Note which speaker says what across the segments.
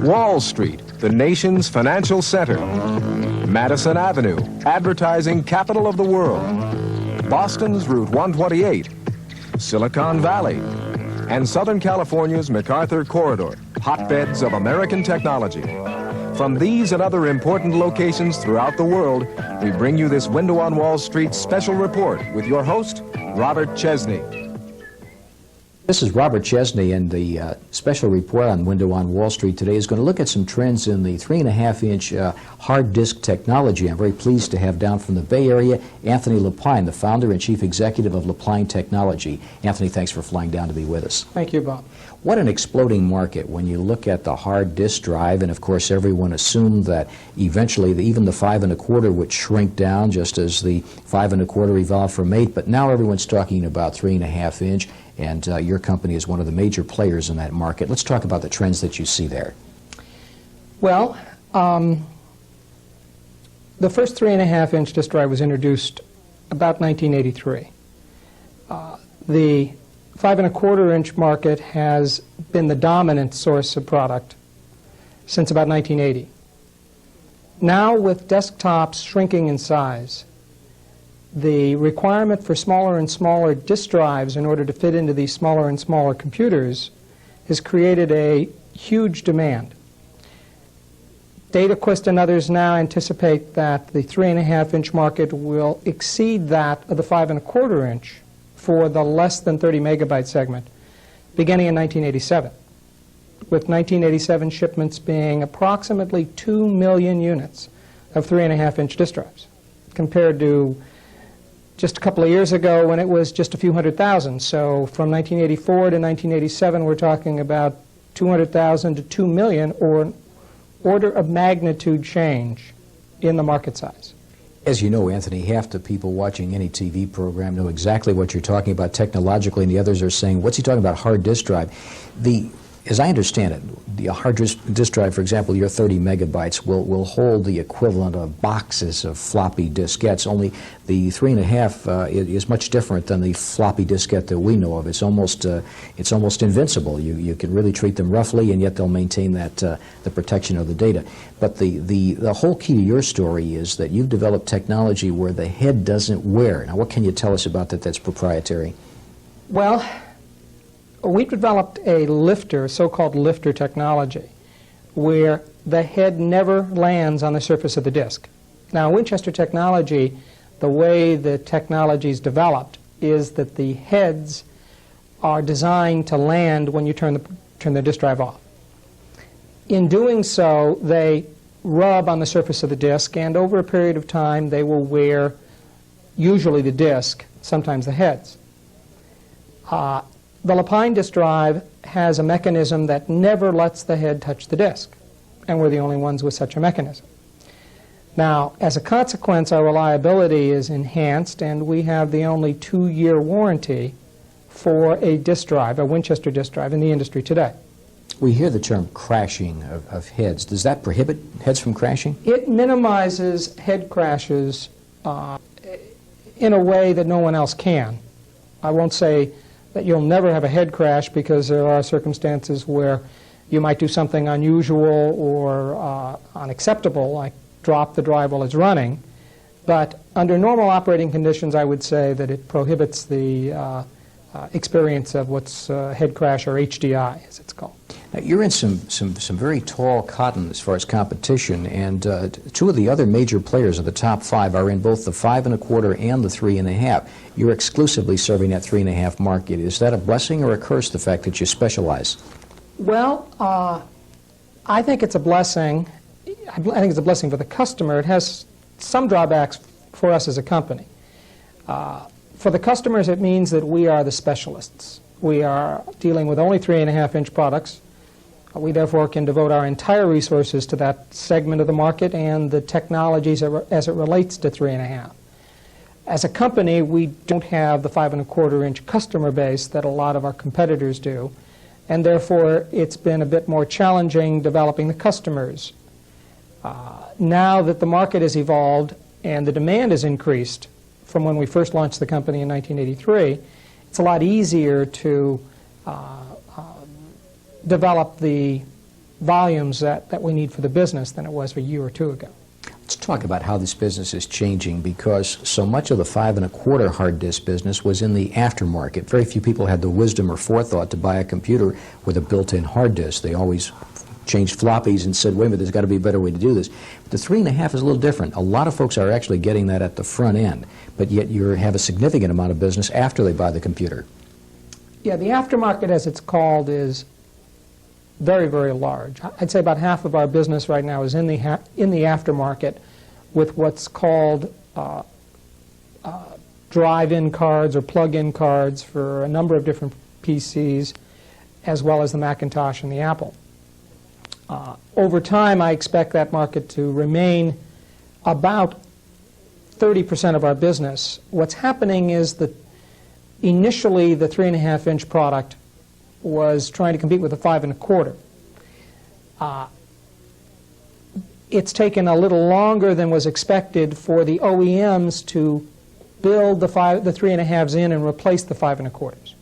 Speaker 1: Wall Street, the nation's financial center. Madison Avenue, advertising capital of the world. Boston's Route 128. Silicon Valley. And Southern California's MacArthur Corridor, hotbeds of American technology. From these and other important locations throughout the world, we bring you this Window on Wall Street special report with your host, Robert Chesney.
Speaker 2: This is Robert Chesney, and the special report on Window on Wall Street today is going to look at some trends in the 3.5-inch hard disk technology. I'm very pleased to have down from the Bay Area Anthony LaPine, the founder and chief executive of LaPine Technology. Anthony, thanks for flying down to be with us.
Speaker 3: Thank you, Bob.
Speaker 2: What an exploding market when you look at the hard disk drive, and of course everyone assumed that eventually even the 5 1/4 would shrink down, just as the 5 1/4 evolved from 8, but now everyone's talking about 3.5-inch, and your company is one of the major players in that market. Let's talk about the trends that you see there.
Speaker 3: Well, the first 3.5-inch disk drive was introduced about 1983. The 5 1/4-inch market has been the dominant source of product since about 1980. Now, with desktops shrinking in size, the requirement for smaller and smaller disk drives in order to fit into these smaller and smaller computers has created a huge demand. DataQuest and others now anticipate that the 3.5-inch market will exceed that of the 5 1/4-inch for the less than 30 megabyte segment, beginning in 1987, with 1987 shipments being approximately 2 million units of 3.5-inch disk drives, compared to just a couple of years ago when it was just a few 100,000. So from 1984 to 1987, we're talking about 200,000 to 2 million, or an order of magnitude change in the market size.
Speaker 2: As you know, Anthony, half the people watching any TV program know exactly what you're talking about technologically, and the others are saying, what's he talking about, hard disk drive? As I understand it, the hard disk drive, for example, your 30 megabytes will hold the equivalent of boxes of floppy diskettes, only the 3.5 is much different than the floppy diskette that we know of. It's almost invincible. You can really treat them roughly, and yet they'll maintain that the protection of the data. But the whole key to your story is that you've developed technology where the head doesn't wear. Now, what can you tell us about that that's proprietary?
Speaker 3: Well, we've developed a lifter, so-called lifter technology, where the head never lands on the surface of the disk. Now, Winchester technology, the way the technology is developed is that the heads are designed to land when you turn the disk drive off. In doing so, they rub on the surface of the disk, and over a period of time, they will wear usually the disk, sometimes the heads. The LaPine disk drive has a mechanism that never lets the head touch the disk, and we're the only ones with such a mechanism. Now, as a consequence, our reliability is enhanced, and we have the only 2-year warranty for a disk drive, a Winchester disk drive, in the industry today.
Speaker 2: We hear the term crashing of heads. Does that prohibit heads from crashing?
Speaker 3: It minimizes head crashes in a way that no one else can. I won't say that you'll never have a head crash, because there are circumstances where you might do something unusual or unacceptable, like drop the drive while it's running. But under normal operating conditions, I would say that it prohibits the experience of what's head crash, or HDI, as it's called.
Speaker 2: Now, you're in some very tall cotton as far as competition, and 2 of the other major players of the top 5 are in both the 5 1/4 and the 3.5. You're exclusively serving that 3.5 market. Is that a blessing or a curse, the fact that you specialize?
Speaker 3: Well, I think it's a blessing. I think it's a blessing for the customer. It has some drawbacks for us as a company. For the customers, it means that we are the specialists. We are dealing with only 3.5-inch products. We therefore can devote our entire resources to that segment of the market and the technologies as it relates to 3.5. As a company, we don't have the 5 1/4-inch customer base that a lot of our competitors do, and therefore it's been a bit more challenging developing the customers. Now that the market has evolved and the demand has increased from when we first launched the company in 1983, it's a lot easier to develop the volumes that we need for the business than it was a year or two ago.
Speaker 2: Let's talk about how this business is changing, because so much of the 5 1/4 hard disk business was in the aftermarket. Very few people had the wisdom or forethought to buy a computer with a built-in hard disk. They always changed floppies and said, wait a minute, there's got to be a better way to do this. But the 3 1/2 is a little different. A lot of folks are actually getting that at the front end, but yet you have a significant amount of business after they buy the computer.
Speaker 3: Yeah, the aftermarket, as it's called, is very, very large. I'd say about half of our business right now is in the aftermarket with what's called drive-in cards or plug-in cards for a number of different PCs, as well as the Macintosh and the Apple. Over time, I expect that market to remain about 30% of our business. What's happening is that initially the 3 1/2-inch product was trying to compete with the 5 1/4. It's taken a little longer than was expected for the OEMs to build the 3 1/2s in and replace the 5 1/4s.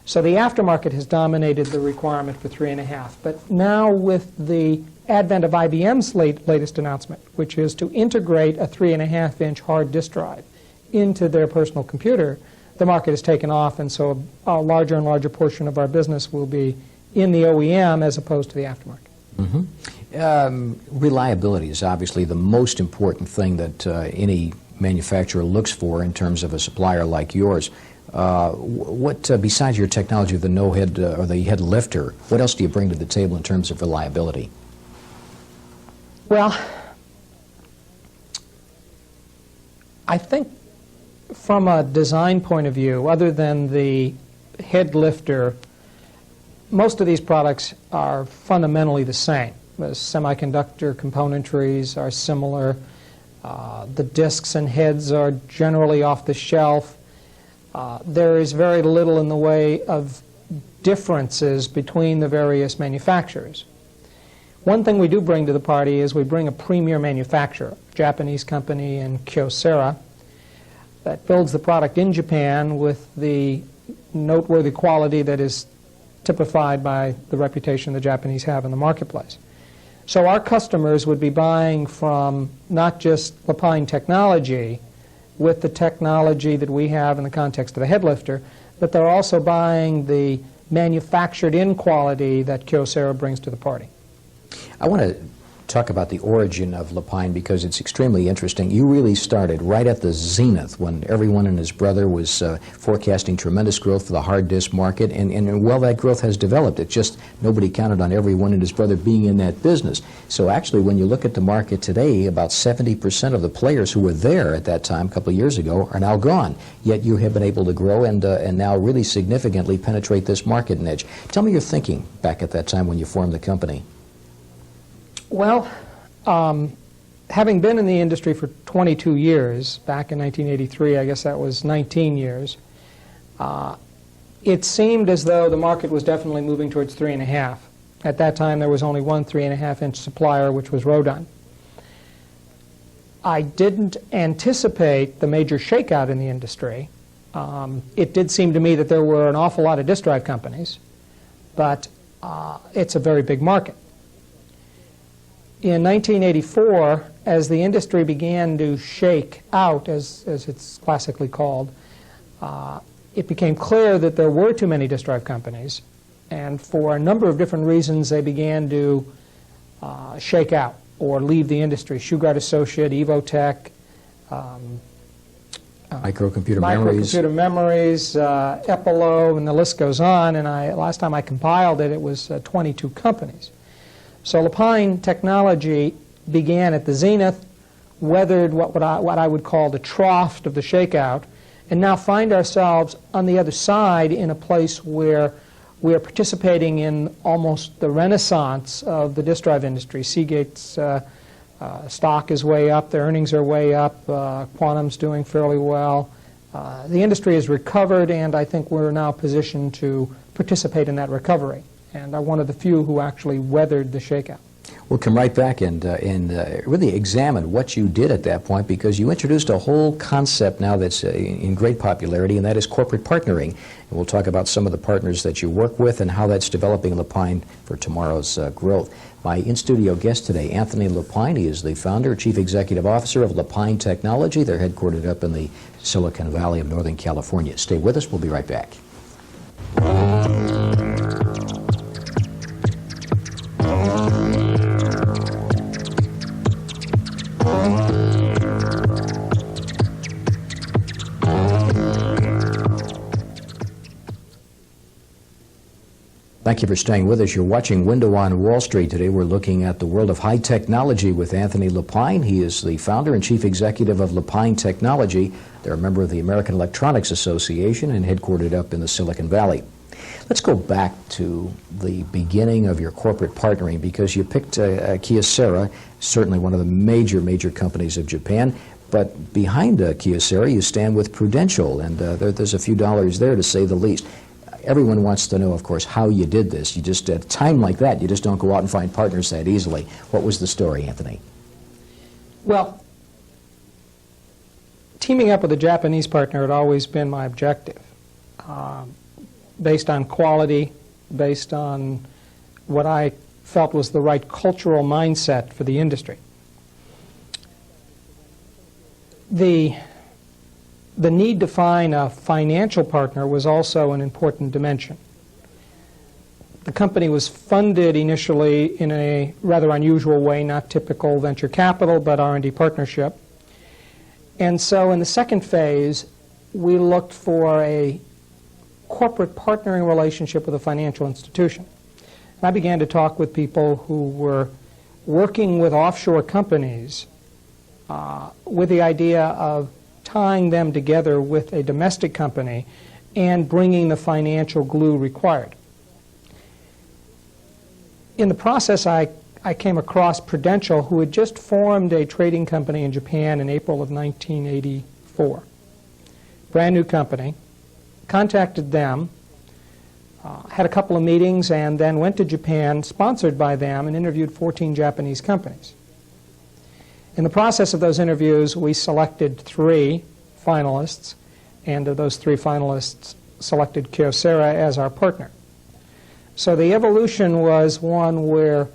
Speaker 3: So the aftermarket has dominated the requirement for 3 1/2. But now with the advent of IBM's latest announcement, which is to integrate a 3 1/2-inch hard disk drive into their personal computer, the market has taken off, and so a larger and larger portion of our business will be in the OEM as opposed to the aftermarket.
Speaker 2: Reliability is obviously the most important thing that any manufacturer looks for in terms of a supplier like yours. What, besides your technology of the no-head or the head lifter, what else do you bring to the table in terms of reliability?
Speaker 3: Well, I think from a design point of view, other than the head lifter, most of these products are fundamentally the same. The semiconductor componentries are similar. The disks and heads are generally off the shelf. There is very little in the way of differences between the various manufacturers. One thing we do bring to the party is we bring a premier manufacturer, a Japanese company in Kyocera, that builds the product in Japan with the noteworthy quality that is typified by the reputation the Japanese have in the marketplace. So our customers would be buying from not just LaPine Technology with the technology that we have in the context of the head lifter, but they're also buying the manufactured-in quality that Kyocera brings to the party.
Speaker 2: I want to talk about the origin of LaPine because it's extremely interesting. You really started right at the zenith when everyone and his brother was forecasting tremendous growth for the hard disk market, and well, that growth has developed. It's just nobody counted on everyone and his brother being in that business. So actually, when you look at the market today, about 70% of the players who were there at that time, a couple of years ago, are now gone. Yet you have been able to grow and now really significantly penetrate this market niche. Tell me your thinking back at that time when you formed the company.
Speaker 3: Well, having been in the industry for 22 years, back in 1983, I guess that was 19 years, it seemed as though the market was definitely moving towards 3 1/2. At that time, there was only one 3 1/2-inch supplier, which was Rodin. I didn't anticipate the major shakeout in the industry. It did seem to me that there were an awful lot of disk drive companies, but it's a very big market. In 1984, as the industry began to shake out, as it's classically called, it became clear that there were too many disk drive companies, and for a number of different reasons they began to shake out or leave the industry. Shugart Associate, Evotech,
Speaker 2: Microcomputer
Speaker 3: Memories, Epilo, and the list goes on, and last time I compiled it, it was 22 companies. So LaPine Technology began at the zenith, weathered what I would call the trough of the shakeout, and now find ourselves on the other side in a place where we are participating in almost the renaissance of the disk drive industry. Seagate's stock is way up, their earnings are way up, Quantum's doing fairly well. The industry has recovered, and I think we're now positioned to participate in that recovery, and are one of the few who actually weathered the shakeout.
Speaker 2: We'll come right back and really examine what you did at that point, because you introduced a whole concept now that's in great popularity, and that is corporate partnering. And we'll talk about some of the partners that you work with and how that's developing LaPine for tomorrow's growth. My in-studio guest today, Anthony LaPine. He is the founder, chief executive officer of LaPine Technology. They're headquartered up in the Silicon Valley of Northern California. Stay with us. We'll be right back. Thank you for staying with us. You're watching Window on Wall Street. Today we're looking at the world of high technology with Anthony LaPine. He is the founder and chief executive of LaPine Technology. They're a member of the American Electronics Association and headquartered up in the Silicon Valley. Let's go back to the beginning of your corporate partnering, because you picked Kyocera, certainly one of the major companies of Japan. But behind Kyocera, you stand with Prudential, and there's a few dollars there, to say the least. Everyone wants to know, of course, how you did this. You just, at a time like that, you just don't go out and find partners that easily. What was the story, Anthony?
Speaker 3: Well, teaming up with a Japanese partner had always been my objective, based on quality, based on what I felt was the right cultural mindset for the industry. The need to find a financial partner was also an important dimension. The company was funded initially in a rather unusual way, not typical venture capital, but R&D partnership. And so in the second phase, we looked for a corporate partnering relationship with a financial institution. And I began to talk with people who were working with offshore companies with the idea of tying them together with a domestic company and bringing the financial glue required. In the process, I came across Prudential, who had just formed a trading company in Japan in April of 1984. Brand new company. Contacted them, had a couple of meetings, and then went to Japan, sponsored by them, and interviewed 14 Japanese companies. In the process of those interviews, we selected 3 finalists, and of those 3 finalists selected Kyocera as our partner. So the evolution was one where,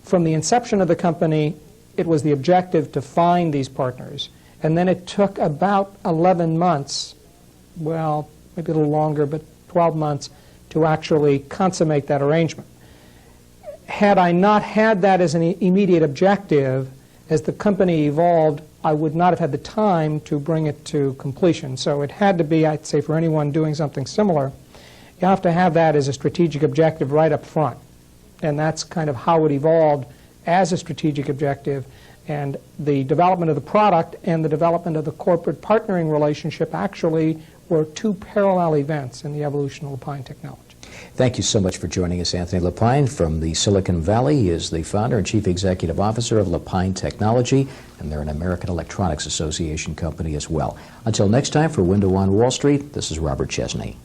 Speaker 3: from the inception of the company, it was the objective to find these partners, and then it took about 11 months, well, maybe a little longer, but 12 months, to actually consummate that arrangement. Had I not had that as an immediate objective, as the company evolved, I would not have had the time to bring it to completion. So it had to be, I'd say, for anyone doing something similar, you have to have that as a strategic objective right up front. And that's kind of how it evolved as a strategic objective. And the development of the product and the development of the corporate partnering relationship actually were 2 parallel events in the evolution of LaPine Technology.
Speaker 2: Thank you so much for joining us, Anthony LaPine from the Silicon Valley. He is the founder and chief executive officer of LaPine Technology, and they're an American Electronics Association company as well. Until next time, for Window on Wall Street, this is Robert Chesney.